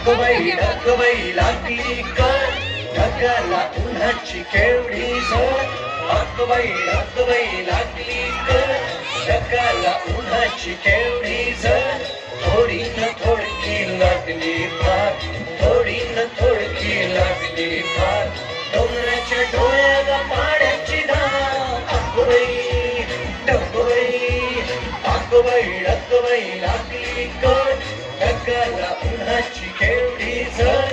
अगबाई लागली कर ढगाला उन्हाची केवढी झळ अगबाई लागली कर ढगाला उन्हाची केवढी झळ थोडी न थोडकी लागली फार थोडी न थोडकी लागली फार डोंगराच्या डोळ्याला पाण्याची धार अगबाई लागली कर ढगाला उन्हाची केवढी झळ